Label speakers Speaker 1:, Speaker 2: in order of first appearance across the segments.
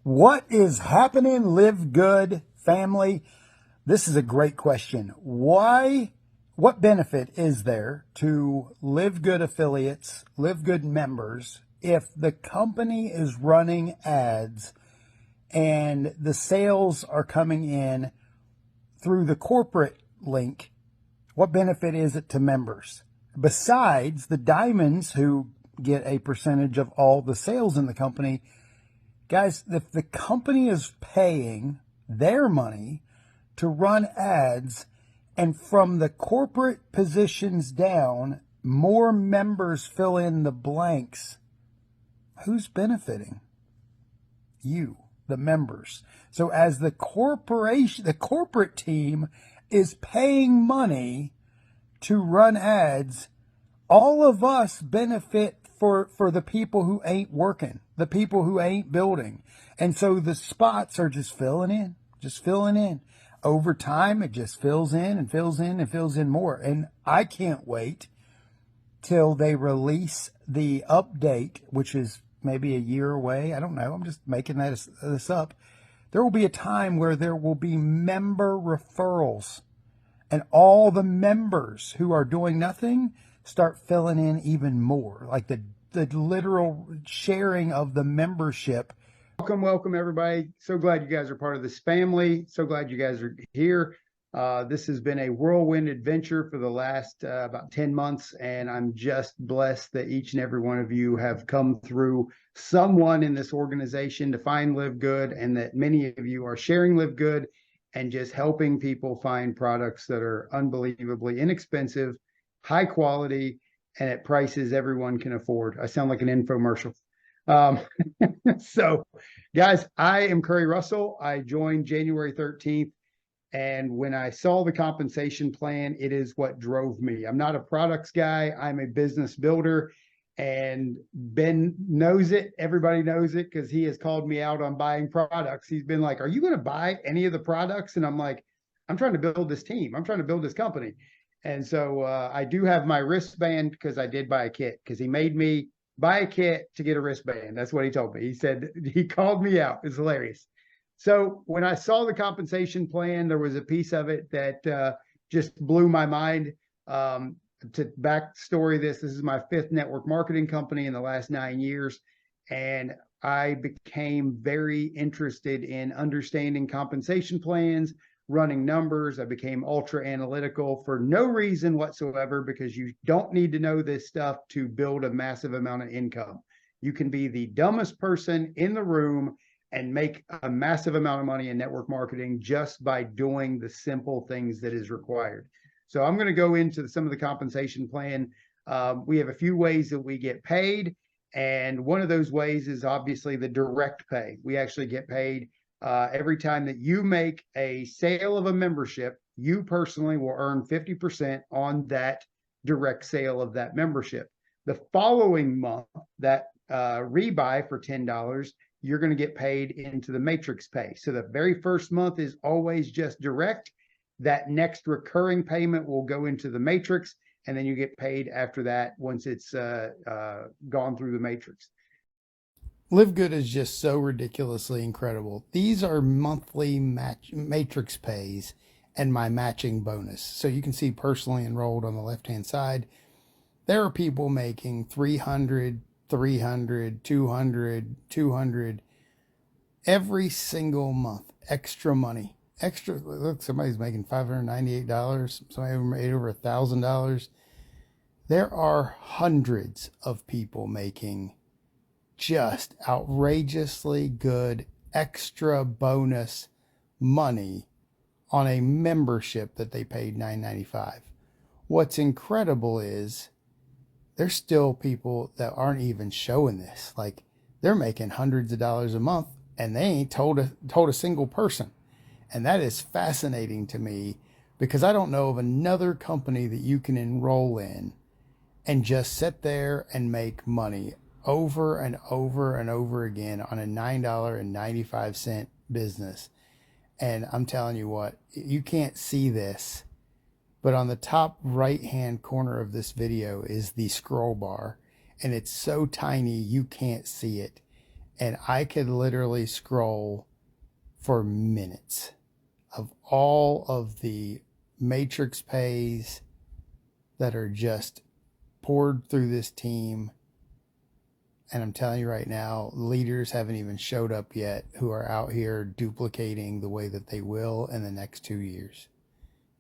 Speaker 1: What is happening, LiveGOOD family? This is a great question. What benefit is there to LiveGOOD affiliates, LiveGOOD members, if the company is running ads and the sales are coming in through the corporate link? What benefit is it to members? Besides the diamonds who get a percentage of all the sales in the company, guys, if the company is paying their money to run ads and from the corporate positions down, more members fill in the blanks, who's benefiting? You, the members. So as the corporate team is paying money to run ads, all of us benefit for the people who ain't working, the people who ain't building. And so the spots are just filling in. Over time, it just fills in and fills in and fills in more. And I can't wait till they release the update, which is maybe a year away. I don't know. I'm just making this up. There will be a time where there will be member referrals, and all the members who are doing nothing start filling in even more, like the literal sharing of the membership. Welcome, everybody. So glad you guys are part of this family. So glad you guys are here. This has been a whirlwind adventure for the last about 10 months, and I'm just blessed that each and every one of you have come through someone in this organization to find LiveGOOD, and that many of you are sharing LiveGOOD and just helping people find products that are unbelievably inexpensive, high quality, and at prices everyone can afford. I sound like an infomercial. So, guys, I am Curry Russell. I joined January 13th. And when I saw the compensation plan, it is what drove me. I'm not a products guy. I'm a business builder. And Ben knows it. Everybody knows it because he has called me out on buying products. He's been like, are you going to buy any of the products? And I'm like, I'm trying to build this team. I'm trying to build this company. And so I do have my wristband because I did buy a kit, because he made me buy a kit to get a wristband. That's what he told me. He said, he called me out. It's hilarious. So when I saw the compensation plan, there was a piece of it that just blew my mind. To backstory this is my 5th network marketing company in the last 9 years. And I became very interested in understanding compensation plans, running numbers. I became ultra analytical for no reason whatsoever, because you don't need to know this stuff to build a massive amount of income. You can be the dumbest person in the room and make a massive amount of money in network marketing just by doing the simple things that is required. So I'm going to go into some of the compensation plan. We have a few ways that we get paid. And one of those ways is obviously the direct pay. We actually get paid every time that you make a sale of a membership. You personally will earn 50% on that direct sale of that membership. The following month, that rebuy for $10, you're going to get paid into the matrix pay. So the very first month is always just direct. That next recurring payment will go into the matrix, and then you get paid after that once it's gone through the matrix. LiveGOOD is just so ridiculously incredible. These are monthly matrix pays and my matching bonus. So you can see personally enrolled on the left-hand side. There are people making 300, 300, 200, 200 every single month. Extra money. Extra. Look, somebody's making $598. Somebody made over $1,000. There are hundreds of people making just outrageously good extra bonus money on a membership that they paid $9.95. What's incredible is there's still people that aren't even showing this. Like, they're making hundreds of dollars a month and they ain't told a single person. And that is fascinating to me, because I don't know of another company that you can enroll in and just sit there and make money over and over and over again on a $9.95 business. And I'm telling you what, you can't see this, but on the top right hand corner of this video is the scroll bar, and it's so tiny you can't see it.
Speaker 2: and I could literally scroll for minutes of all of the matrix pays that are just poured through this team. And I'm telling you right now, leaders haven't even showed up yet who are out here duplicating the way that they will in the next 2 years.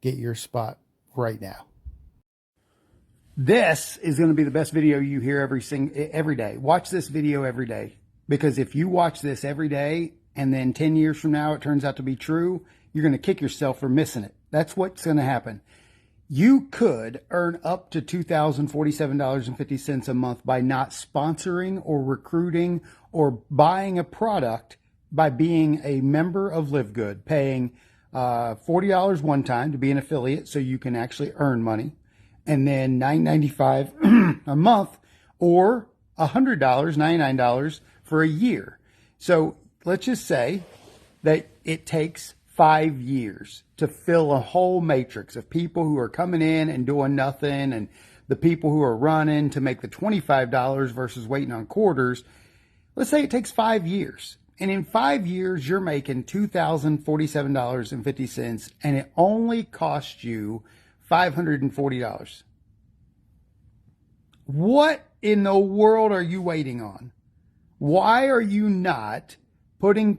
Speaker 2: Get your spot right now. This is going to be the best video you hear every day. Watch this video every day, because if you watch this every day and then 10 years from now it turns out to be true, you're going to kick yourself for missing it. That's what's going to happen. You could earn up to $2,047.50 a month by not sponsoring or recruiting or buying a product by being a member of LiveGOOD, paying $40 one time to be an affiliate so you can actually earn money, and then $9.95 a month, or $100, $99 for a year. So let's just say that it takes 5 years to fill a whole matrix of people who are coming in and doing nothing, and the people who are running to make the $25 versus waiting on quarters. Let's say it takes 5 years. And in 5 years, you're making $2,047.50, and it only costs you $540. What in the world are you waiting on? Why are you not putting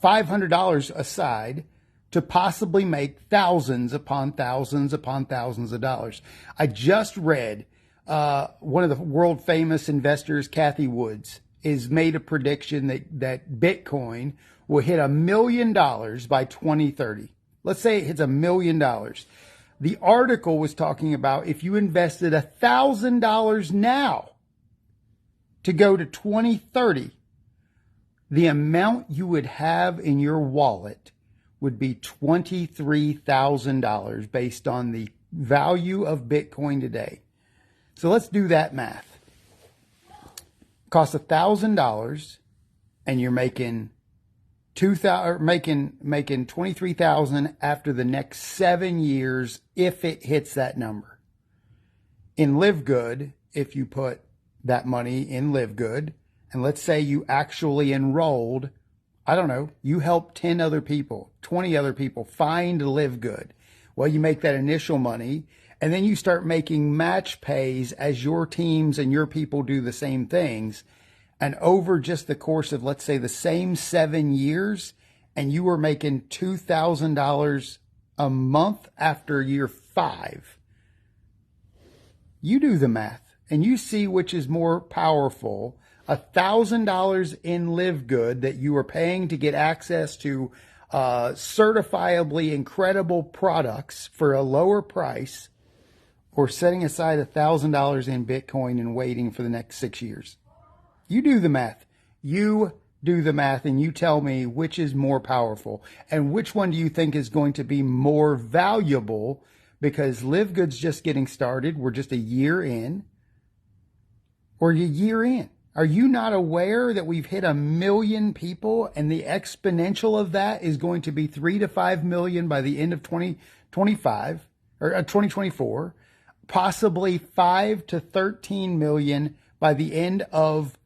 Speaker 2: $500 aside to possibly make thousands upon thousands upon thousands of dollars? I just read one of the world famous investors, Kathy Woods, has made a prediction that Bitcoin will hit $1 million by 2030. Let's say it hits $1 million. The article was talking about if you invested $1,000 now to go to 2030, the amount you would have in your wallet would be $23,000 based on the value of Bitcoin today. So let's do that math. Costs $1,000, and you're making $23,000 after the next 7 years if it hits that number. In LiveGOOD, if you put that money in LiveGOOD, and let's say you actually enrolled, I don't know, you helped 10 other people, 20 other people find LiveGOOD. Well, you make that initial money, and then you start making match pays as your teams and your people do the same things. And over just the course of, let's say, the same 7 years, and you were making $2,000 a month after year 5. You do the math, and you see which is more powerful. $1,000 in LiveGOOD that you are paying to get access to certifiably incredible products for a lower price, or setting aside $1,000 in Bitcoin and waiting for the next 6 years. You do the math. You do the math, and you tell me which is more powerful and which one do you think is going to be more valuable, because LiveGood's just getting started. We're just a year in, or a year in. Are you not aware that we've hit 1 million people, and the exponential of that is going to be 3 to 5 million by the end of 2025 or 2024, possibly 5 to 13 million by the end of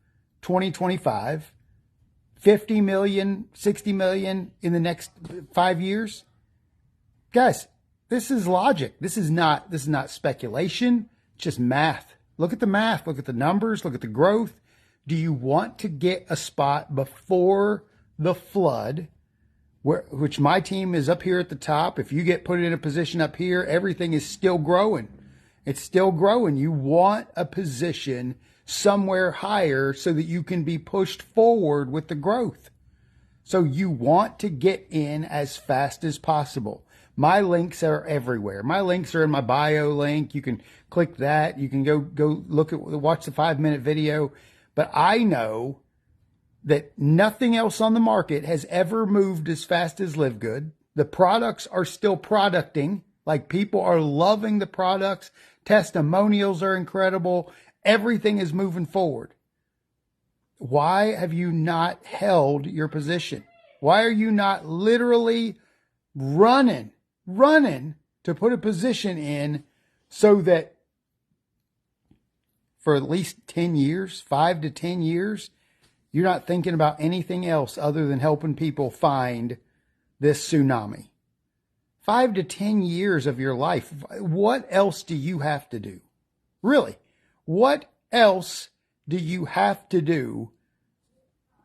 Speaker 2: 2025, 50 million, 60 million in the next 5 years? Guys, this is logic. This is not speculation. It's just math. Look at the math. Look at the numbers. Look at the growth. Do you want to get a spot before the flood, which my team is up here at the top? If you get put in a position up here, everything is still growing. It's still growing. You want a position somewhere higher so that you can be pushed forward with the growth. So you want to get in as fast as possible. My links are everywhere. My links are in my bio link. You can click that. You can go watch the 5-minute video. But I know that nothing else on the market has ever moved as fast as LiveGOOD. The products are still producting. Like, people are loving the products. Testimonials are incredible. Everything is moving forward. Why have you not held your position? Why are you not literally running to put a position in so that for at least 10 years, 5 to 10 years, You're not thinking about anything else other than helping people find this tsunami. 5 to 10 years of your life. What else do you have to do? Really? What else do you have to do?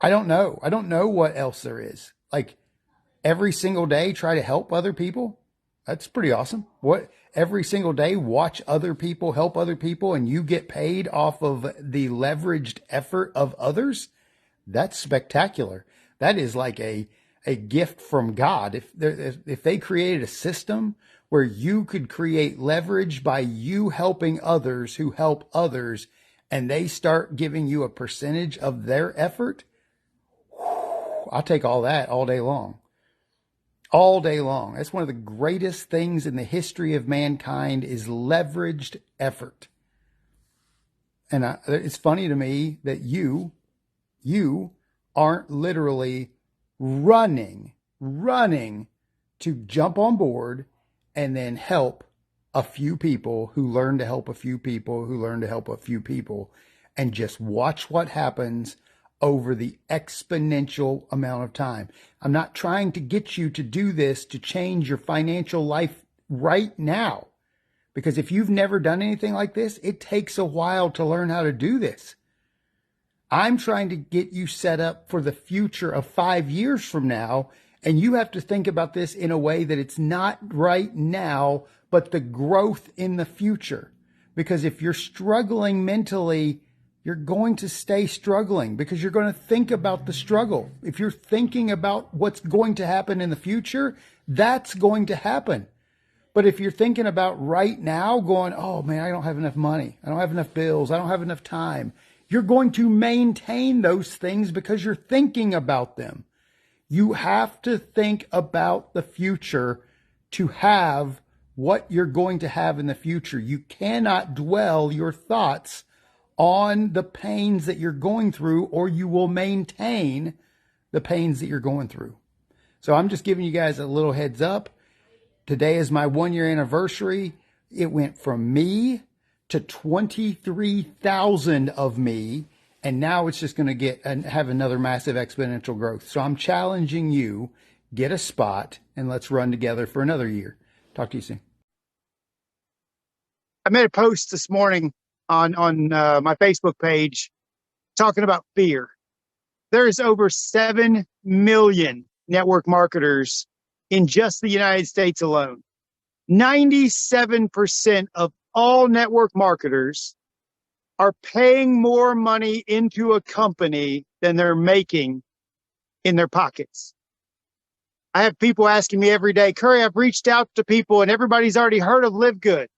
Speaker 2: I don't know. I don't know what else there is. Like every single day, try to help other people. That's pretty awesome. What every single day, watch other people, help other people, and you get paid off of the leveraged effort of others. That's spectacular. That is like a gift from God. If they created a system where you could create leverage by you helping others who help others, and they start giving you a percentage of their effort, I'll take all that all day long. All day long. That's one of the greatest things in the history of mankind is leveraged effort. And it's funny to me that you aren't literally running to jump on board and then help a few people who learn to help a few people who learn to help a few people, and just watch what happens over the exponential amount of time. I'm not trying to get you to do this to change your financial life right now, because if you've never done anything like this, it takes a while to learn how to do this. I'm trying to get you set up for the future of 5 years from now. And you have to think about this in a way that it's not right now, but the growth in the future. Because if you're struggling mentally, you're going to stay struggling because you're going to think about the struggle. If you're thinking about what's going to happen in the future, that's going to happen. But if you're thinking about right now going, oh man, I don't have enough money. I don't have enough bills. I don't have enough time. You're going to maintain those things because you're thinking about them. You have to think about the future to have what you're going to have in the future. You cannot dwell your thoughts on the pains that you're going through, or you will maintain the pains that you're going through. So I'm just giving you guys a little heads up. Today is my 1-year anniversary. It went from me to 23,000 of me. And now it's just going to get and have another massive exponential growth. So I'm challenging you, get a spot and let's run together for another year. Talk to you soon.
Speaker 3: I made a post this morning on my Facebook page talking about fear. There's over 7 million network marketers in just the United States alone. 97% of all network marketers are paying more money into a company than they're making in their pockets. I have people asking me every day, Curry, I've reached out to people and everybody's already heard of LiveGOOD.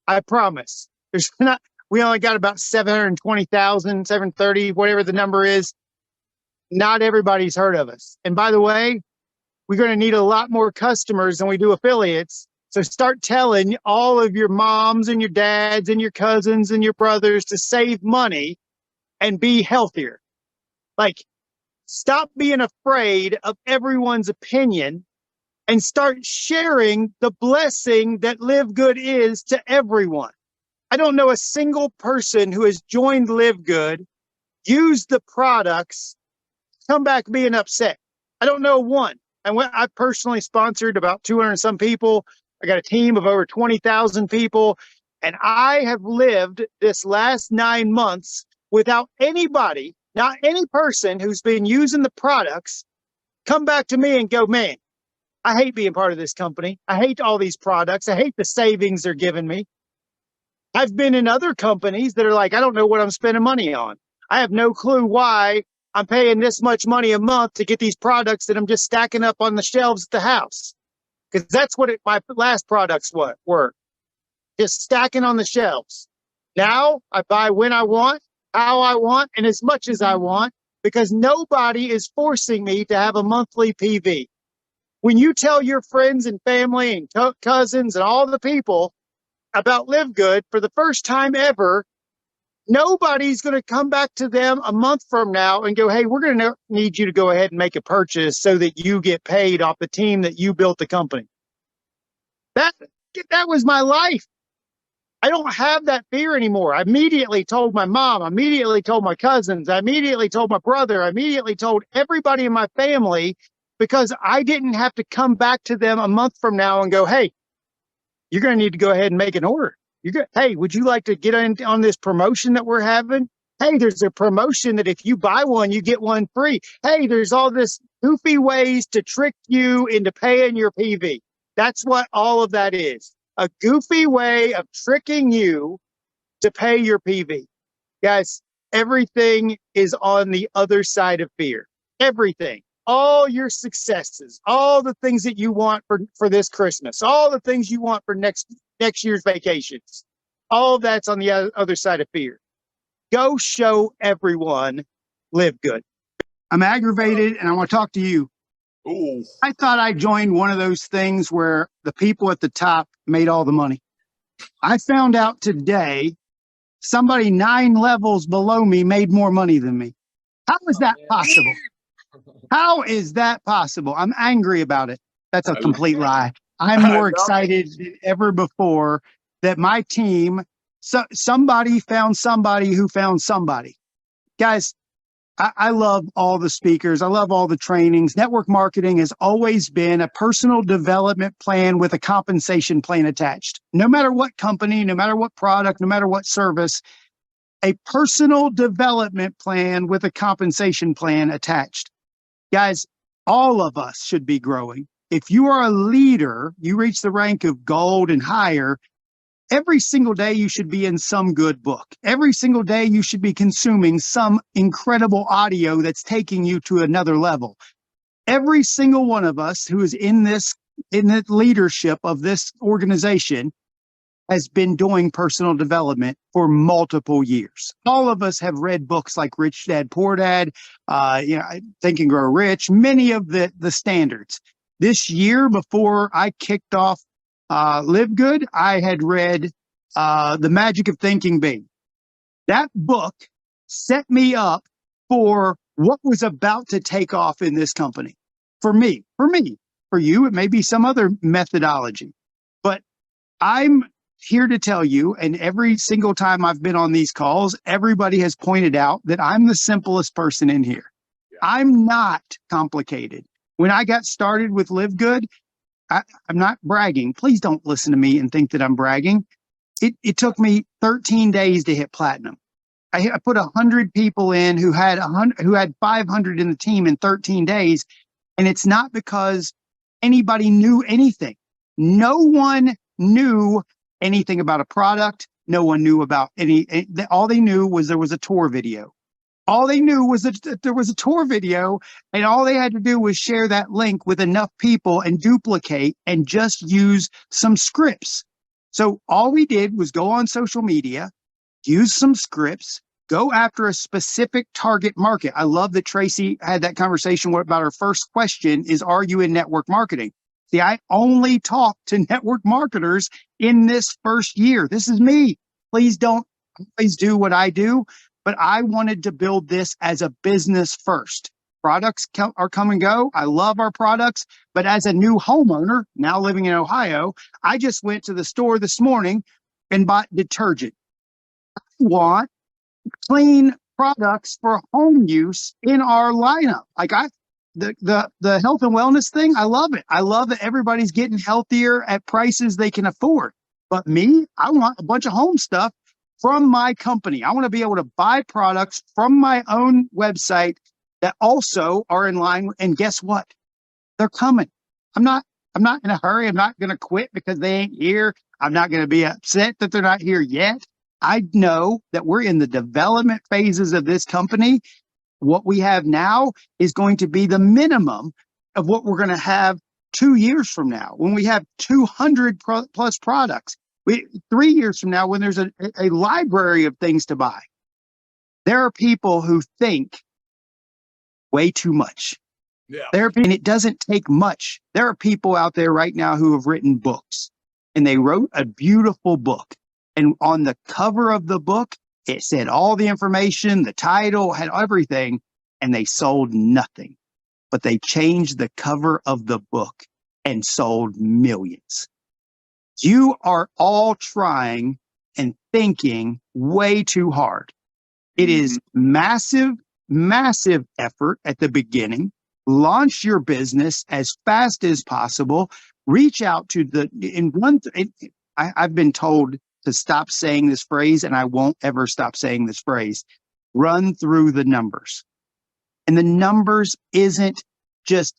Speaker 3: I promise. We only got about 720,000, 730, whatever the number is. Not everybody's heard of us. And by the way, we're going to need a lot more customers than we do affiliates. So start telling all of your moms and your dads and your cousins and your brothers to save money and be healthier. Like, stop being afraid of everyone's opinion and start sharing the blessing that LiveGOOD is to everyone. I don't know a single person who has joined LiveGOOD, used the products, come back being upset. I don't know one. I've personally sponsored about 200 and some people. I got a team of over 20,000 people, and I have lived this last 9 months without anybody, not any person who's been using the products, come back to me and go, man, I hate being part of this company. I hate all these products. I hate the savings they're giving me. I've been in other companies that are like, I don't know what I'm spending money on. I have no clue why I'm paying this much money a month to get these products that I'm just stacking up on the shelves at the house. Because that's what my last products were, just stacking on the shelves. Now I buy when I want, how I want, and as much as I want, because nobody is forcing me to have a monthly PV. When you tell your friends and family and cousins and all the people about LiveGOOD for the first time ever, nobody's going to come back to them a month from now and go, hey, we're going to need you to go ahead and make a purchase so that you get paid off the team that you built the company. That was my life. I don't have that fear anymore. I immediately told my mom, I immediately told my cousins, I immediately told my brother, I immediately told everybody in my family, because I didn't have to come back to them a month from now and go, hey, you're going to need to go ahead and make an order. Hey, would you like to get in on this promotion that we're having? Hey, there's a promotion that if you buy one, you get one free. Hey, there's all this goofy ways to trick you into paying your PV. That's what all of that is. A goofy way of tricking you to pay your PV. Guys, everything is on the other side of fear. Everything. All your successes, all the things that you want for this Christmas, all the things you want for next year's vacations, all of that's on the other side of fear. Go show everyone Live Good. I'm aggravated and I want to talk to you.
Speaker 4: Ooh.
Speaker 3: I thought I joined one of those things where the people at the top made all the money. I found out today somebody 9 levels below me made more money than me. How is that possible? How is that possible? I'm angry about it. That's a complete lie. I'm more excited than ever before that my team, somebody found somebody who found somebody. Guys, I love all the speakers. I love all the trainings. Network marketing has always been a personal development plan with a compensation plan attached. No matter what company, no matter what product, no matter what service, a personal development plan with a compensation plan attached. Guys, all of us should be growing. If you are a leader, you reach the rank of gold and higher, every single day you should be in some good book. Every single day you should be consuming some incredible audio that's taking you to another level. Every single one of us who is in the leadership of this organization has been doing personal development for multiple years. All of us have read books like Rich Dad, Poor Dad, Think and Grow Rich, many of the standards. This year, before I kicked off Live Good, I had read The Magic of Thinking Big. That book set me up for what was about to take off in this company. For me, for you, it may be some other methodology, but I'm here to tell you, and every single time I've been on these calls, everybody has pointed out that I'm the simplest person in here. Yeah. I'm not complicated. When I got started with Live Good, I'm not bragging. Please don't listen to me and think that I'm bragging. It took me 13 days to hit platinum. I put 100 people in who had 500 in the team in 13 days. And it's not because anybody knew anything. No one knew anything about a product. No one knew about all they knew was there was a tour video. All they knew was that there was a tour video, and all they had to do was share that link with enough people and duplicate and just use some scripts. So all we did was go on social media, use some scripts, go after a specific target market. I love that Tracy had that conversation about her first question is, are you in network marketing? See, I only talk to network marketers in this first year. This is me. Please don't always do what I do, but I wanted to build this as a business first. Products are come and go. I love our products, but as a new homeowner, now living in Ohio, I just went to the store this morning and bought detergent. I want clean products for home use in our lineup. The health and wellness thing, I love it. I love that everybody's getting healthier at prices they can afford. But me, I want a bunch of home stuff from my company. I want to be able to buy products from my own website that also are in line. And guess what? They're coming. I'm not in a hurry. I'm not going to quit because they ain't here. I'm not going to be upset that they're not here yet. I know that we're in the development phases of this company. What we have now is going to be the minimum of what we're going to have 2 years from now, when we have 200 plus products. 3 years from now, when there's a library of things to buy. There are people who think way too much. Yeah. And it doesn't take much. There are people out there right now who have written books, and they wrote a beautiful book. And on the cover of the book, it said all the information, the title, had everything, and they sold nothing. But they changed the cover of the book and sold millions. You are all trying and thinking way too hard. It is massive, massive effort at the beginning. Launch your business as fast as possible. Reach out to I've been told to stop saying this phrase, and I won't ever stop saying this phrase. Run through the numbers. And the numbers isn't just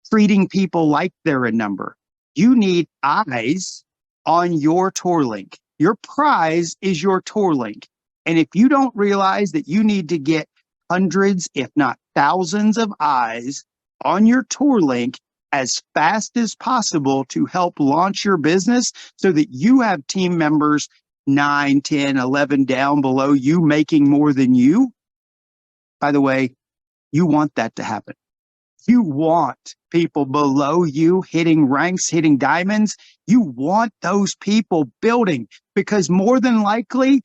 Speaker 3: treating people like they're a number. You need eyes on your tour link. Your prize is your tour link. And if you don't realize that you need to get hundreds, if not thousands of eyes on your tour link as fast as possible to help launch your business so that you have team members 9, 10, 11 down below you making more than you. By the way, you want that to happen. You want people below you hitting ranks, hitting diamonds. You want those people building, because more than likely,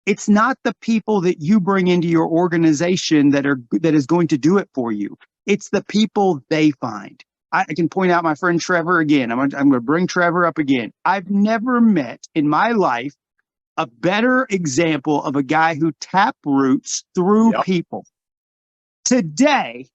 Speaker 3: it's not the people that you bring into your organization that is going to do it for you. It's the people they find. I can point out my friend Trevor again. I'm going to bring Trevor up again. I've never met in my life a better example of a guy who tap roots through people. Today,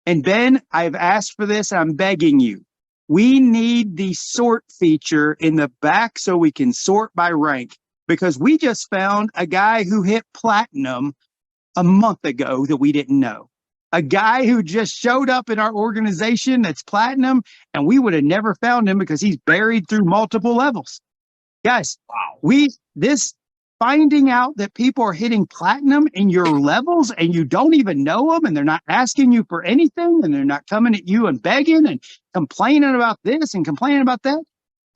Speaker 3: and Ben, I've asked for this, and I'm begging you. We need the sort feature in the back so we can sort by rank, because we just found a guy who hit platinum a month ago that we didn't know. A guy who just showed up in our organization that's platinum, and we would have never found him because he's buried through multiple levels. Guys, finding out that people are hitting platinum in your levels and you don't even know them, and they're not asking you for anything, and they're not coming at you and begging and complaining about this and complaining about that.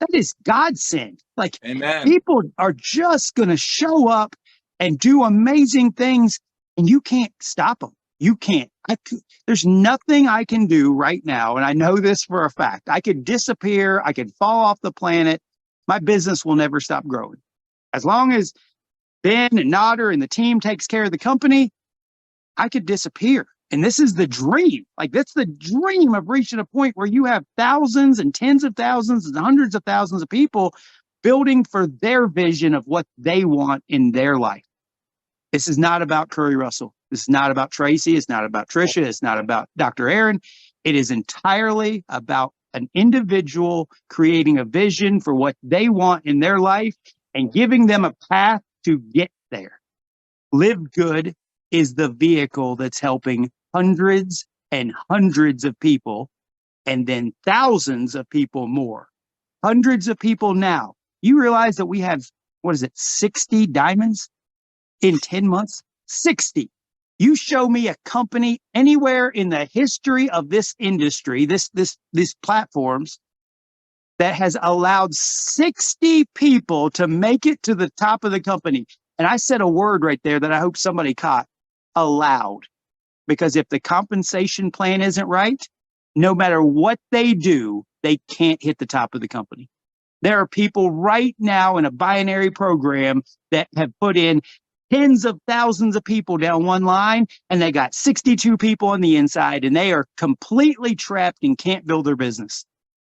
Speaker 3: That is godsend. Like, Amen. People are just going to show up and do amazing things, and you can't stop them. You can't. There's nothing I can do right now, and I know this for a fact. I could disappear. I could fall off the planet. My business will never stop growing. As long as Ben and Nodder and the team takes care of the company, I could disappear. And this is the dream. Like, that's the dream of reaching a point where you have thousands and tens of thousands and hundreds of thousands of people building for their vision of what they want in their life. This is not about Curry Russell. This is not about Tracy. It's not about Trisha. It's not about Dr. Aaron. It is entirely about an individual creating a vision for what they want in their life and giving them a path to get there. LiveGOOD is the vehicle that's helping hundreds and hundreds of people, and then thousands of people more. Hundreds of people now. You realize that we have, 60 diamonds in 10 months? 60. You show me a company anywhere in the history of this industry, these platforms, that has allowed 60 people to make it to the top of the company. And I said a word right there that I hope somebody caught: allowed. Because if the compensation plan isn't right, no matter what they do, they can't hit the top of the company. There are people right now in a binary program that have put in tens of thousands of people down one line, and they got 62 people on the inside, and they are completely trapped and can't build their business.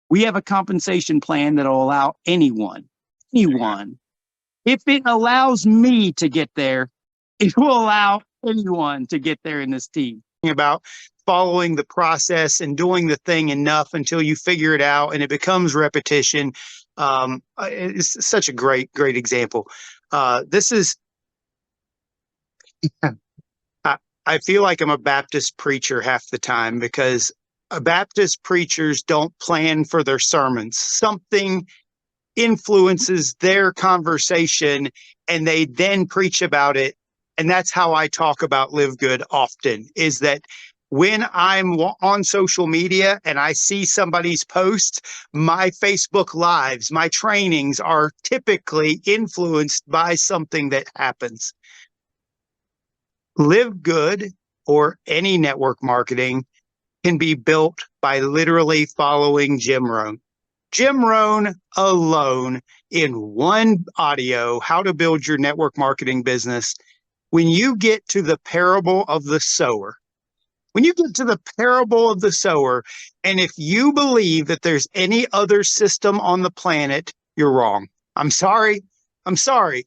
Speaker 3: We have a compensation plan that will allow anyone. If it allows me to get there, it will allow anyone to get there in this team.
Speaker 4: About following the process and doing the thing enough until you figure it out and it becomes repetition. It's such a great example. This is, I feel like I'm a Baptist preacher half the time, because Baptist preachers don't plan for their sermons. Something influences their conversation and they then preach about it. And that's how I talk about LiveGOOD often, is that when I'm on social media and I see somebody's post, my Facebook lives, my trainings are typically influenced by something that happens. LiveGOOD, or any network marketing, can be built by literally following Jim Rohn. Jim Rohn alone, in one audio, How to Build Your Network Marketing Business. When you get to the parable of the sower, and if you believe that there's any other system on the planet, you're wrong. I'm sorry. I'm sorry.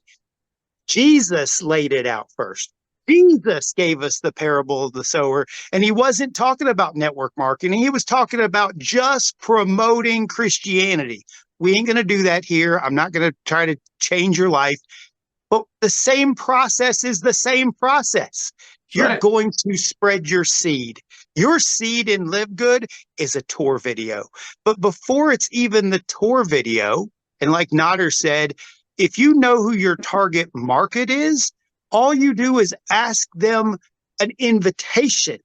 Speaker 4: Jesus laid it out first. Jesus gave us the parable of the sower, and he wasn't talking about network marketing. He was talking about just promoting Christianity. We ain't going to do that here. I'm not going to try to change your life, but the same process is the same process. You're going to spread your seed. Your seed in Live Good is a tour video. But before it's even the tour video, and like Nader said, if you know who your target market is, all you do is ask them an invitation.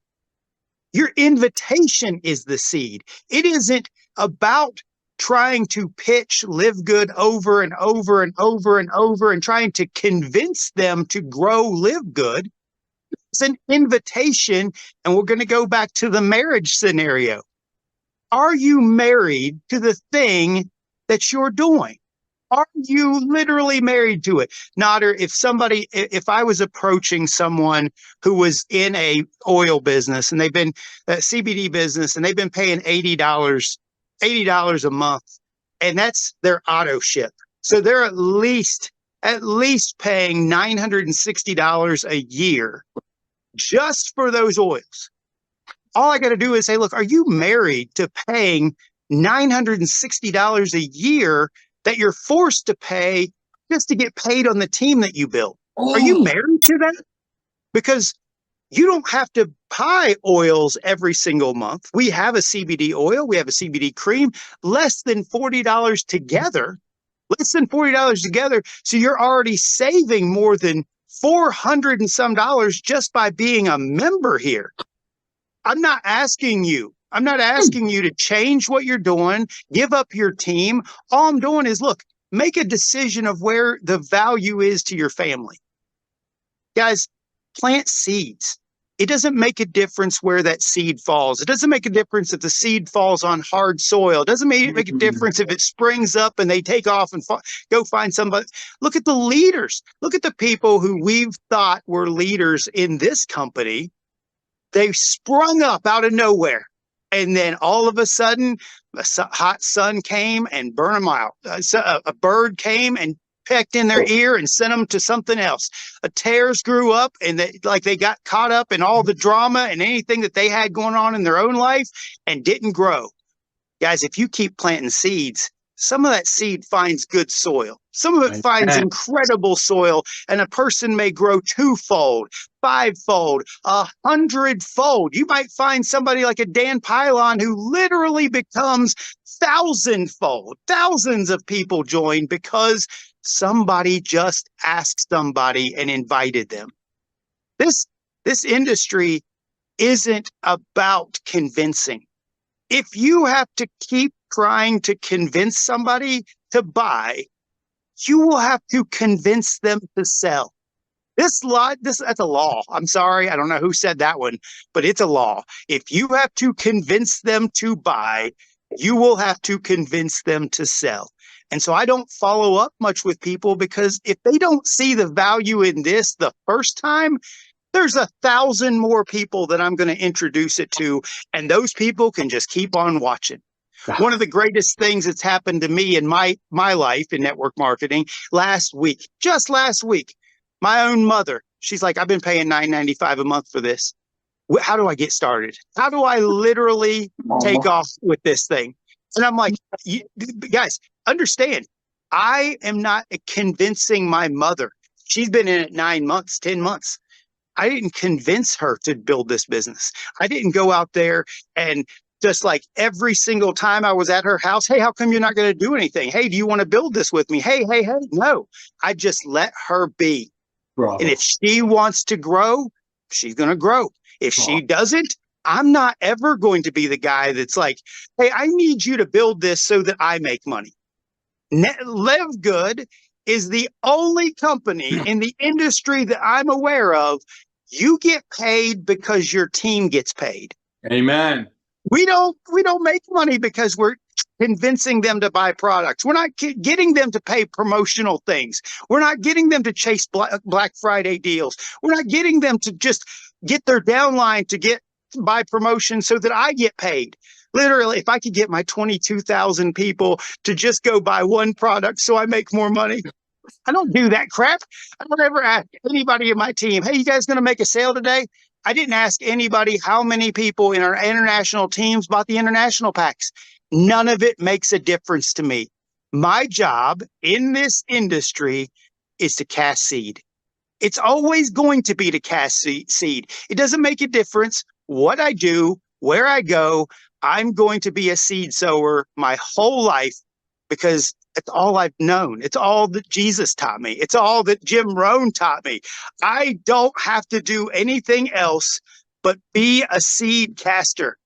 Speaker 4: Your invitation is the seed. It isn't about trying to pitch Live Good over and over and over and over and trying to convince them to grow Live Good. It's an invitation. And we're going to go back to the marriage scenario. Are you married to the thing that you're doing? Are you literally married to it? Nader, if I was approaching someone who was in a oil business and they've been a CBD business and they've been paying $80 a month, and that's their auto ship. So they're at least paying $960 a year just for those oils. All I got to do is say, look, are you married to paying $960 a year that you're forced to pay just to get paid on the team that you built? Are you married to that? Because you don't have to buy oils every single month. We have a CBD oil. We have a CBD cream, less than $40 together. Less than $40 together. So you're already saving more than $400 and some dollars just by being a member here. I'm not asking you to change what you're doing, give up your team. All I'm doing is, look, make a decision of where the value is to your family. Guys, plant seeds. It doesn't make a difference where that seed falls. It doesn't make a difference if the seed falls on hard soil. It doesn't make a difference if it springs up and they take off and go find somebody. Look at the leaders. Look at the people who we've thought were leaders in this company. They sprung up out of nowhere. And then all of a sudden, a hot sun came and burned them out. A bird came and pecked in their ear and sent them to something else. Tares grew up and they got caught up in all the drama and anything that they had going on in their own life and didn't grow. Guys, if you keep planting seeds, some of that seed finds good soil. Some of it finds incredible soil, and a person may grow twofold, fivefold, 100-fold. You might find somebody like a Dan Pylon who literally becomes thousandfold. Thousands of people join because somebody just asked somebody and invited them. This industry isn't about convincing. If you have to keep trying to convince somebody to buy, you will have to convince them to sell. That's a law. I'm sorry. I don't know who said that one, but it's a law. If you have to convince them to buy, you will have to convince them to sell. And so I don't follow up much with people because if they don't see the value in this the first time, there's 1,000 more people that I'm going to introduce it to, and those people can just keep on watching. One of the greatest things that's happened to me in my life in network marketing just last week, my own mother, she's like, I've been paying $9.95 a month for this. How do I get started? How do I literally take off with this thing? And I'm like, guys, understand, I am not convincing my mother. She's been in it 9 months, 10 months. I didn't convince her to build this business. I didn't go out there and just like every single time I was at her house, hey, how come you're not going to do anything? Hey, do you want to build this with me? Hey. No, I just let her be. Bravo. And if she wants to grow, she's going to grow. If she doesn't, I'm not ever going to be the guy that's like, hey, I need you to build this so that I make money. Live Good is the only company in the industry that I'm aware of. You get paid because your team gets paid.
Speaker 5: Amen.
Speaker 4: We don't make money because we're convincing them to buy products. We're not getting them to pay promotional things. We're not getting them to chase Black Friday deals. We're not getting them to just get their downline to buy promotion so that I get paid. Literally, if I could get my 22,000 people to just go buy one product so I make more money, I don't do that crap. I don't ever ask anybody in my team, hey, you guys going to make a sale today? I didn't ask anybody how many people in our international teams bought the international packs. None of it makes a difference to me. My job in this industry is to cast seed. It's always going to be to cast seed. It doesn't make a difference what I do, where I go. I'm going to be a seed sower my whole life because it's all I've known. It's all that Jesus taught me. It's all that Jim Rohn taught me. I don't have to do anything else but be a seed caster.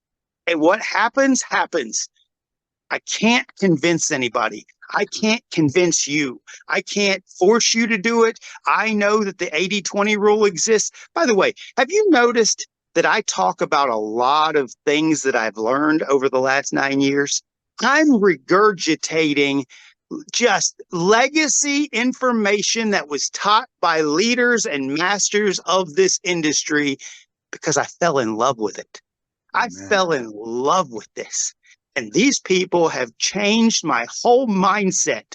Speaker 4: And what happens, happens. I can't convince anybody. I can't convince you. I can't force you to do it. I know that the 80-20 rule exists. By the way, have you noticed that I talk about a lot of things that I've learned over the last 9 years? I'm regurgitating just legacy information that was taught by leaders and masters of this industry because I fell in love with it. I fell in love with this. And these people have changed my whole mindset,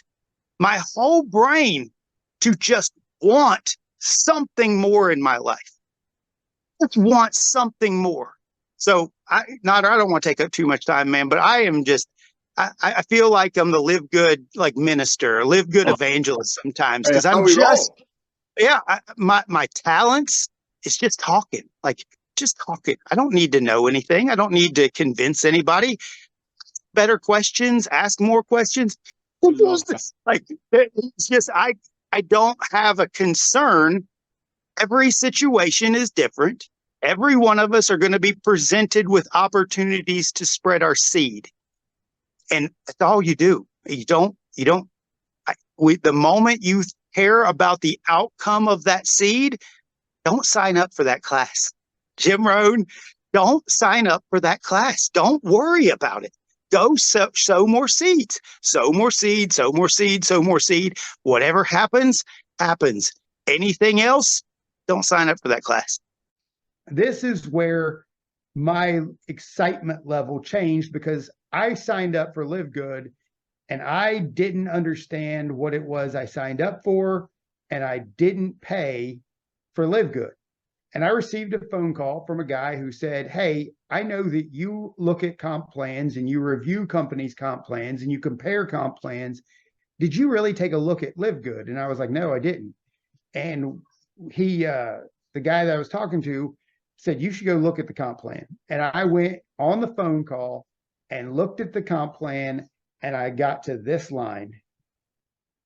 Speaker 4: my whole brain to just want something more in my life. Just want something more. So I don't want to take up too much time, man, but I am just, I feel like I'm the Live Good, like minister, Live Good evangelist sometimes. Cause I'm just, my talents is just talking, like just talking. I don't need to know anything. I don't need to convince anybody. Better questions, ask more questions. Like it's just I don't have a concern. Every situation is different. Every one of us are going to be presented with opportunities to spread our seed. And that's all you do. The moment you care about the outcome of that seed, don't sign up for that class. Jim Rohn, don't sign up for that class. Don't worry about it. Go sow more seeds, sow more seed, sow more seed, sow more seed. Whatever happens, happens. Anything else, don't sign up for that class.
Speaker 1: This is where my excitement level changed because I signed up for Live Good and I didn't understand what it was I signed up for, and I didn't pay for Live Good. And I received a phone call from a guy who said, hey, I know that you look at comp plans and you review companies' comp plans and you compare comp plans. Did you really take a look at Live Good? And I was like, no, I didn't. And he, the guy that I was talking to said, you should go look at the comp plan. And I went on the phone call and looked at the comp plan, and I got to this line.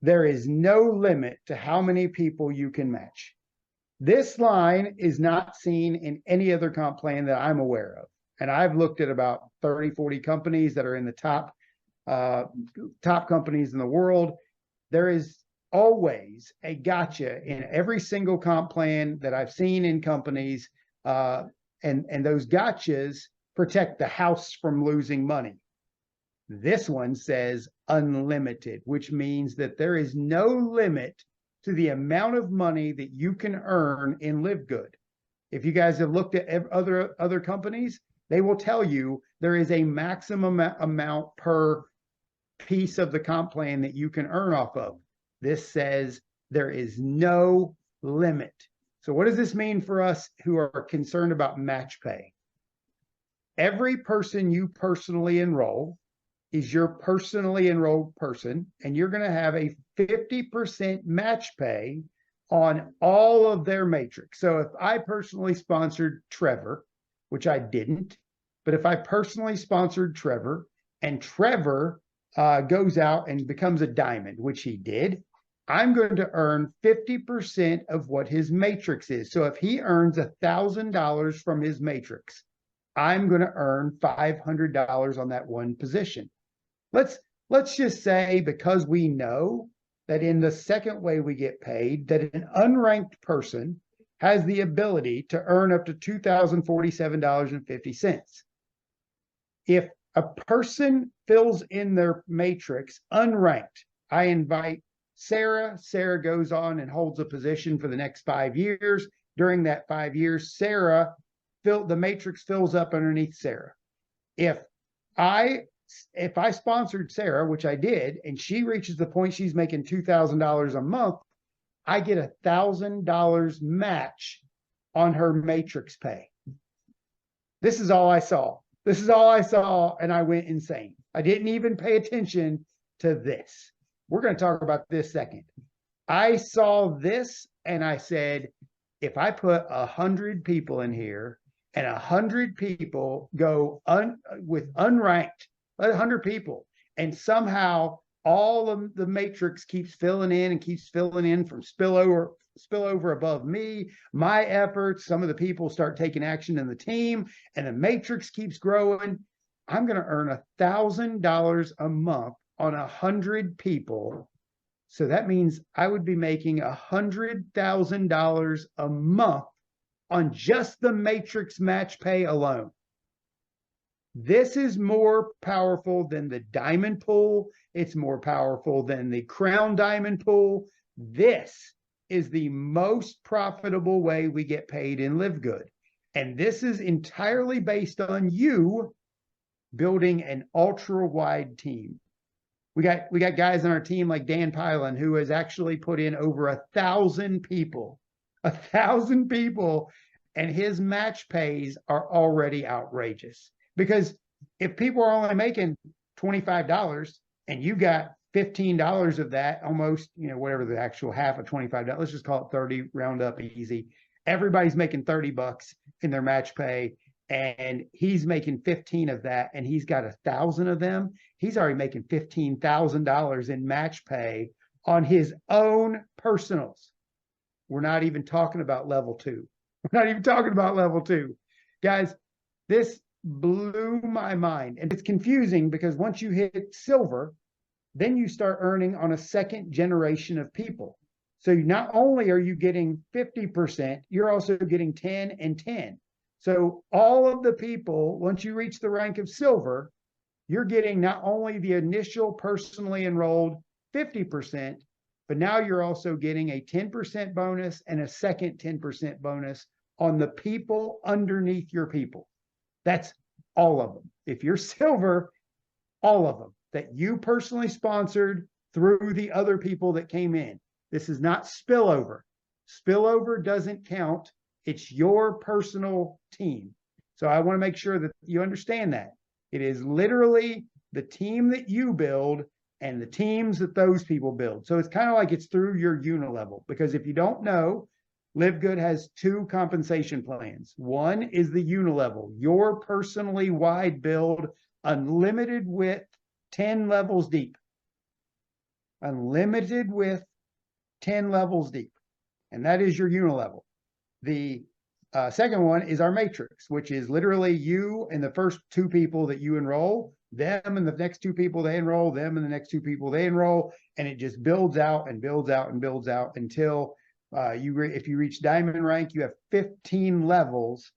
Speaker 1: There is no limit to how many people you can match. This line is not seen in any other comp plan that I'm aware of. And I've looked at about 30, 40 companies that are in the top companies in the world. There is always a gotcha in every single comp plan that I've seen in companies. And those gotchas protect the house from losing money. This one says unlimited, which means that there is no limit to the amount of money that you can earn in Live Good. If you guys have looked at other companies, they will tell you there is a maximum amount per piece of the comp plan that you can earn off of. This says there is no limit. So what does this mean for us who are concerned about match pay? Every person you personally enroll is your personally enrolled person, and you're going to have a 50% match pay on all of their matrix. So if I personally sponsored Trevor, which I didn't, but if I personally sponsored Trevor and Trevor goes out and becomes a diamond, which he did, I'm going to earn 50% of what his matrix is. So if he earns $1,000 from his matrix, I'm going to earn $500 on that one position. Let's just say, because we know that in the second way we get paid, that an unranked person has the ability to earn up to $2,047.50. If a person fills in their matrix unranked, I invite Sarah. Sarah goes on and holds a position for the next 5 years. During that 5 years, the matrix fills up underneath Sarah. If I if I sponsored Sarah, which I did, and she reaches the point she's making $2,000 a month, I get $1,000 match on her matrix pay. This is all I saw. This is all I saw, and I went insane. I didn't even pay attention to this. We're going to talk about this second. I saw this and I said, if I put 100 people in here and 100 people go with unranked, 100 people, and somehow all of the matrix keeps filling in and keeps filling in from spillover above me, my efforts, some of the people start taking action in the team, and the matrix keeps growing, I'm going to earn $1,000 a month on 100 people. So that means I would be making $100,000 a month on just the matrix match pay alone. This is more powerful than the diamond pool. It's more powerful than the crown diamond pool. This is the most profitable way we get paid in LiveGOOD. And this is entirely based on you building an ultra wide team. We got guys on our team like Dan Pylan, who has actually put in over 1,000 people, and his match pays are already outrageous. Because if people are only making $25 and you got $15 of that, almost, whatever the actual half of $25, let's just call it 30, round up easy. Everybody's making $30 in their match pay, and he's making 15 of that, and he's got 1,000 of them. He's already making $15,000 in match pay on his own personals. We're not even talking about level 2. We're not even talking about level 2. Guys, this blew my mind. And it's confusing because once you hit silver, then you start earning on a second generation of people. So not only are you getting 50%, you're also getting 10 and 10. So all of the people, once you reach the rank of silver, you're getting not only the initial personally enrolled 50%, but now you're also getting a 10% bonus and a second 10% bonus on the people underneath your people. That's all of them. If you're silver, all of them that you personally sponsored through the other people that came in. This is not spillover. Spillover doesn't count. It's your personal team. So I want to make sure that you understand that. It is literally the team that you build and the teams that those people build. So it's kind of like it's through your unilevel, because if you don't know, LiveGOOD has 2 compensation plans. One is the unilevel, your personally wide build, unlimited width, 10 levels deep. Unlimited width, 10 levels deep. And that is your unilevel. The second one is our matrix, which is literally you and the first 2 people that you enroll, them and the next 2 people they enroll, them and the next 2 people they enroll, and it just builds out and builds out and builds out until if you reach diamond rank, you have 15 levels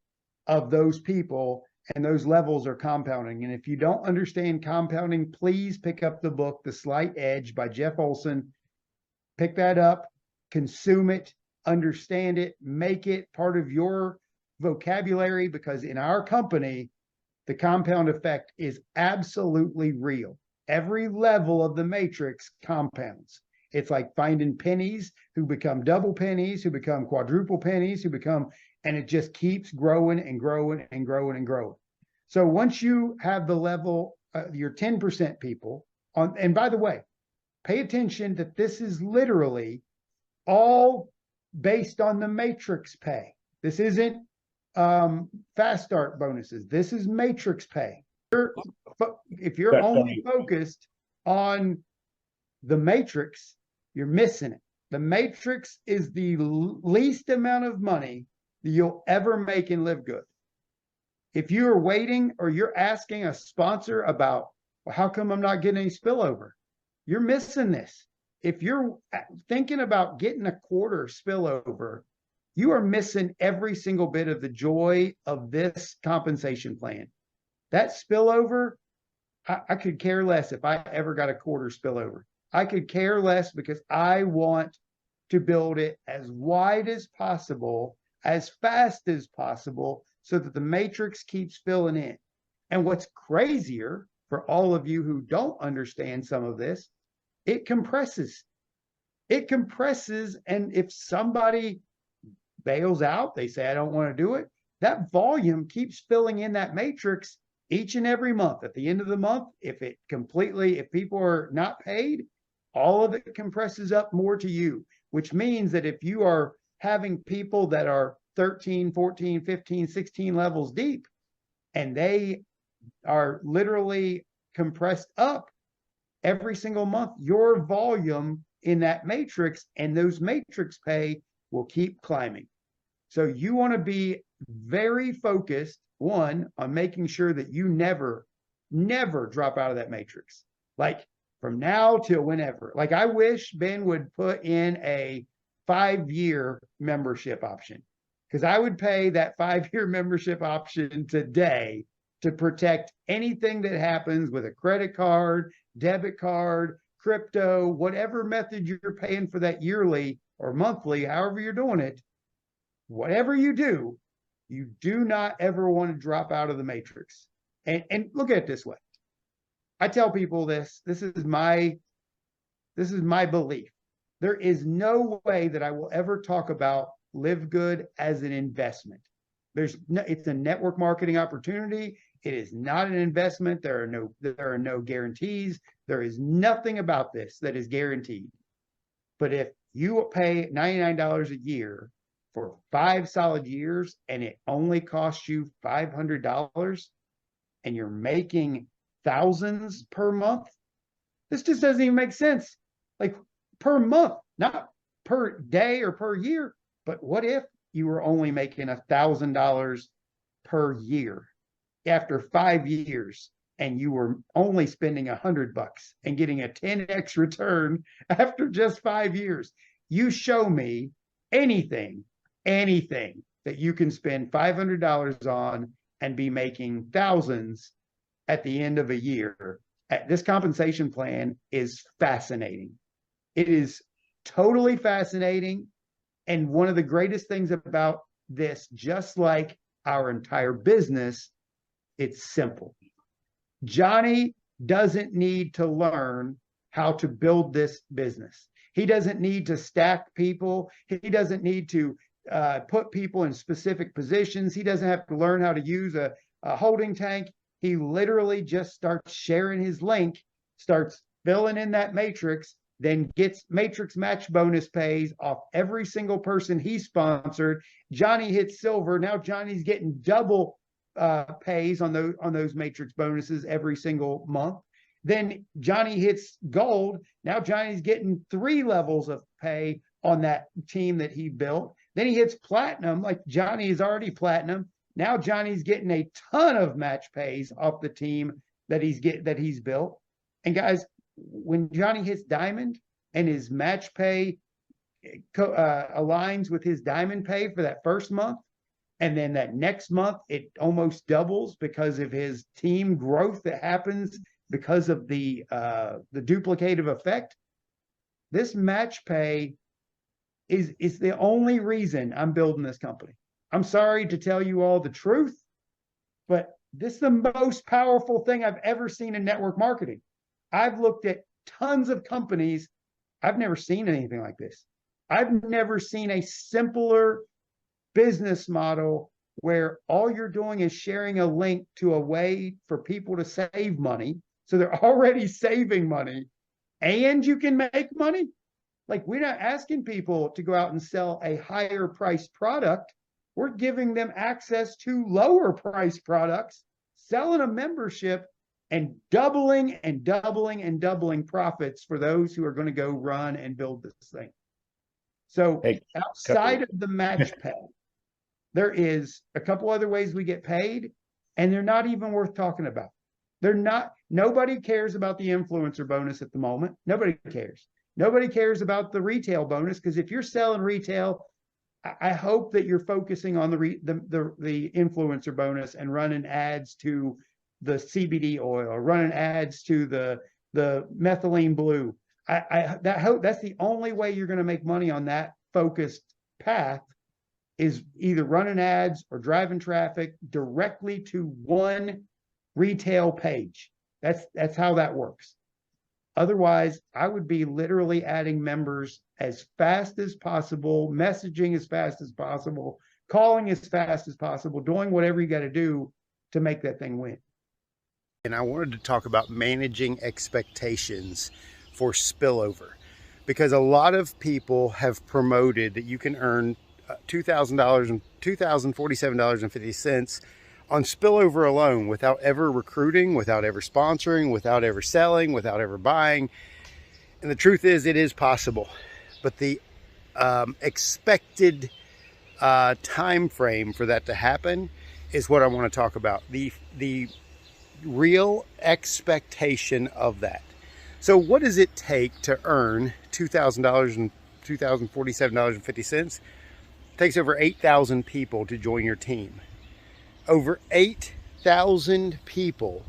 Speaker 1: of those people, and those levels are compounding. And if you don't understand compounding, please pick up the book, The Slight Edge by Jeff Olson. Pick that up, consume it, understand it, make it part of your vocabulary, because in our company, the compound effect is absolutely real. Every level of the matrix compounds. It's like finding pennies who become double pennies, who become quadruple pennies, and it just keeps growing and growing and growing and growing. So once you have the level, your 10% people on, and by the way, pay attention that this is literally all based on the matrix pay. This isn't fast start bonuses. This is matrix pay. If you're only focused on the matrix, you're missing it. The matrix is the least amount of money that you'll ever make in LiveGOOD. If you're waiting or you're asking a sponsor about, well, how come I'm not getting any spillover? You're missing this. If you're thinking about getting a quarter spillover, you are missing every single bit of the joy of this compensation plan. That spillover, I could care less if I ever got a quarter spillover. I could care less because I want to build it as wide as possible, as fast as possible, so that the matrix keeps filling in. And what's crazier for all of you who don't understand some of this, it compresses. It compresses. And if somebody bails out, they say, I don't want to do it, that volume keeps filling in that matrix each and every month. At the end of the month, if people are not paid, all of it compresses up more to you, which means that if you are having people that are 13, 14, 15, 16 levels deep, and they are literally compressed up every single month, your volume in that matrix and those matrix pay will keep climbing. So you want to be very focused, one, on making sure that you never drop out of that matrix. Like from now till whenever. Like I wish Ben would put in a 5-year membership option, because I would pay that 5-year membership option today to protect anything that happens with a credit card, debit card, crypto, whatever method you're paying for that yearly or monthly, however you're doing it. Whatever you do not ever want to drop out of the matrix. And look at it this way. I tell people this is my belief. There is no way that I will ever talk about LiveGOOD as an investment. It's a network marketing opportunity. It is not an investment. There are no guarantees. There is nothing about this that is guaranteed. But if you pay $99 a year for 5 solid years and it only costs you $500 and you're making thousands per month, this just doesn't even make sense. Like per month, not per day or per year. But what if you were only making $1,000 per year after 5 years, and you were only spending $100 and getting a 10x return after just 5 years? You show me anything that you can spend $500 on and be making thousands at the end of a year. This compensation plan is fascinating. It is totally fascinating. And one of the greatest things about this, just like our entire business, it's simple. Johnny doesn't need to learn how to build this business. He doesn't need to stack people. He doesn't need to put people in specific positions. He doesn't have to learn how to use a holding tank. He literally just starts sharing his link, starts filling in that matrix, then gets matrix match bonus pays off every single person he sponsored. Johnny hits silver. Now Johnny's getting double pays on those matrix bonuses every single month. Then Johnny hits gold. Now Johnny's getting 3 levels of pay on that team that he built. Then he hits platinum, like Johnny is already platinum. Now Johnny's getting a ton of match pays off the team that he's built. And guys, when Johnny hits diamond and his match pay aligns with his diamond pay for that first month, and then that next month it almost doubles because of his team growth that happens because of the duplicative effect. This match pay is the only reason I'm building this company. I'm sorry to tell you all the truth, but this is the most powerful thing I've ever seen in network marketing. I've looked at tons of companies. I've never seen anything like this. I've never seen a simpler business model where all you're doing is sharing a link to a way for people to save money. So they're already saving money and you can make money. Like, we're not asking people to go out and sell a higher priced product. We're giving them access to lower priced products, selling a membership, and doubling and doubling and doubling profits for those who are going to go run and build this thing. So outside of the match pay, there is a couple other ways we get paid, and they're not even worth talking about. Nobody cares about the influencer bonus at the moment. Nobody cares. Nobody cares about the retail bonus, because if you're selling retail, I hope that you're focusing on the influencer bonus and running ads to the CBD oil, or running ads to the methylene blue. That's the only way you're going to make money on that focused path, is either running ads or driving traffic directly to one retail page. That's how that works. Otherwise, I would be literally adding members as fast as possible, messaging as fast as possible, calling as fast as possible, doing whatever you got to do to make that thing win.
Speaker 2: And I wanted to talk about managing expectations for spillover, because a lot of people have promoted that you can earn $2,000 and $2,047.50 on spillover alone without ever recruiting, without ever sponsoring, without ever selling, without ever buying. And the truth is, it is possible, but the expected time frame for that to happen is what I want to talk about. The real expectation of that. So what does it take to earn $2,000 and $2,047.50? It takes over 8,000 people to join your team. Over 8,000 people.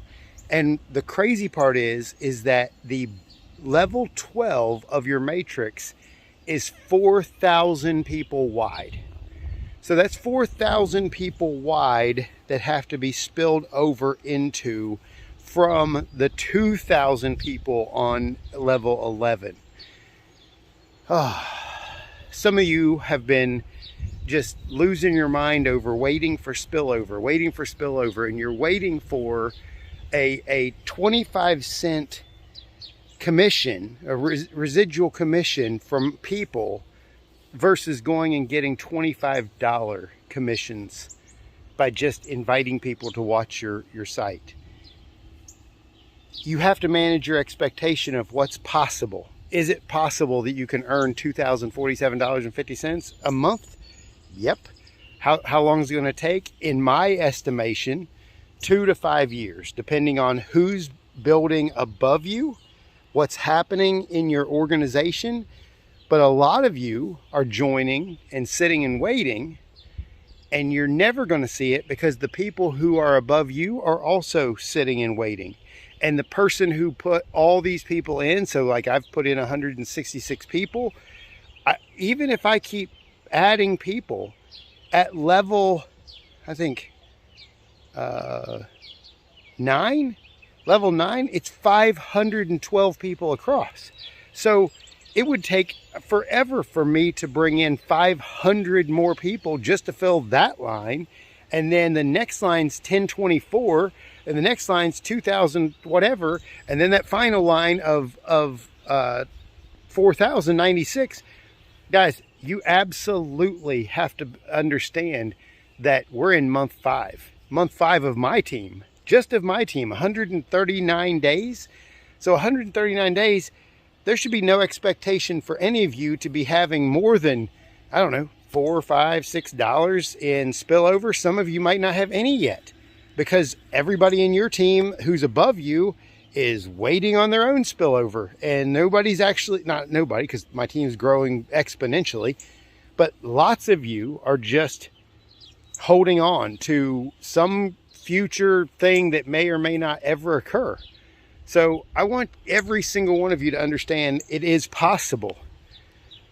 Speaker 2: And the crazy part is that the level 12 of your matrix is 4,000 people wide. So that's 4,000 people wide that have to be spilled over into from the 2,000 people on level 11. Some of you have been just losing your mind over waiting for spillover, and you're waiting for a 25-cent commission, a residual commission from people, versus going and getting $25 commissions by just inviting people to watch your site. You have to manage your expectation of what's possible. Is it possible that you can earn $2,047.50 a month? Yep. How long is it going to take? In my estimation, 2 to 5 years, depending on who's building above you, what's happening in your organization. But a lot of you are joining and sitting and waiting, and you're never going to see it because the people who are above you are also sitting and waiting. And the person who put all these people in, so like I've put in 166 people, even if I keep adding people at level, I think, 9, level 9, it's 512 people across. So it would take forever for me to bring in 500 more people just to fill that line. And then the next line's 1024, and the next line's 2000 whatever. And then that final line of 4096. Guys, you absolutely have to understand that we're in month 5 of my team, just of my team, 139 days. So 139 days, there should be no expectation for any of you to be having more than, I don't know, $4, $5, $6 in spillover. Some of you might not have any yet, because everybody in your team who's above you is waiting on their own spillover, and nobody's actually, not nobody, because my team's growing exponentially, but lots of you are just holding on to some future thing that may or may not ever occur. So I want every single one of you to understand it is possible,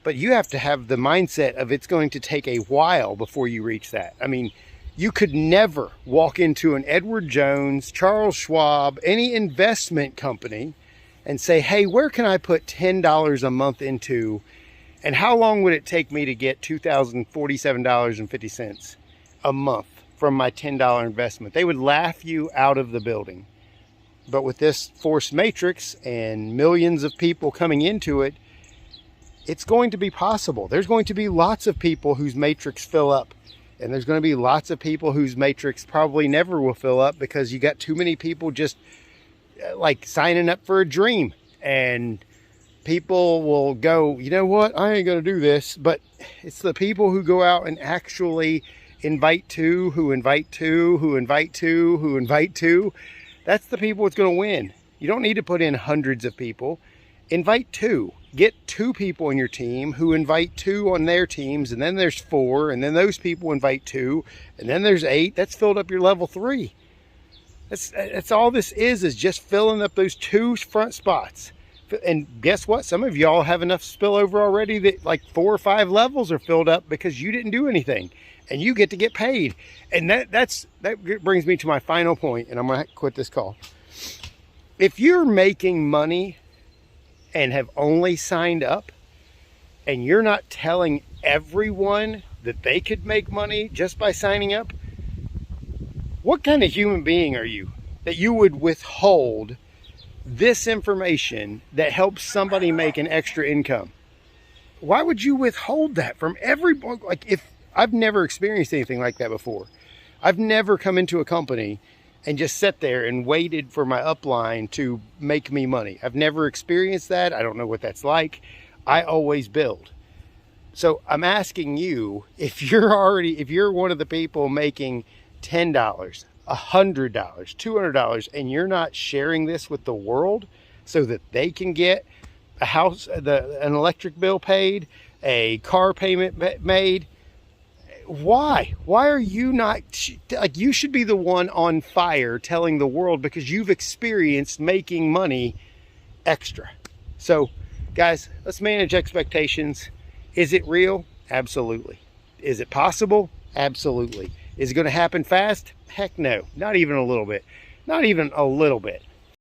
Speaker 2: but you have to have the mindset of it's going to take a while before you reach that. I mean, you could never walk into an Edward Jones, Charles Schwab, any investment company and say, hey, where can I put $10 a month into, and how long would it take me to get $2,047.50 a month from my $10 investment? They would laugh you out of the building. But with this force matrix and millions of people coming into it, it's going to be possible. There's going to be lots of people whose matrix fill up. And there's going to be lots of people whose matrix probably never will fill up, because you got too many people just like signing up for a dream. And people will go, you know what, I ain't going to do this. But it's the people who go out and actually invite two, who invite two, who invite two, who invite two. That's the people that's going to win. You don't need to put in hundreds of people. Invite 2. Get 2 people in your team who invite 2 on their teams, and then there's 4, and then those people invite 2, and then there's 8. That's filled up your level 3. That's all this is just filling up those 2 front spots. And guess what? Some of y'all have enough spillover already that like 4 or 5 levels are filled up because you didn't do anything, and you get to get paid. And that brings me to my final point, and I'm going to quit this call. If you're making money and have only signed up, and you're not telling everyone that they could make money just by signing up, what kind of human being are you that you would withhold this information that helps somebody make an extra income? Why would you withhold that from everybody? Like, if I've never experienced anything like that before. I've never come into a company and just sat there and waited for my upline to make me money. I've never experienced that. I don't know what that's like. I always build. So I'm asking you, if you're one of the people making $10, $100, $200, and you're not sharing this with the world so that they can get a house, an electric bill paid, a car payment made, why are you not, like, you should be the one on fire telling the world, because you've experienced making money extra. So guys, let's manage expectations. Is it real? Absolutely. Is it possible? Absolutely. Is it going to happen fast? Heck no. Not even a little bit. Not even a little bit.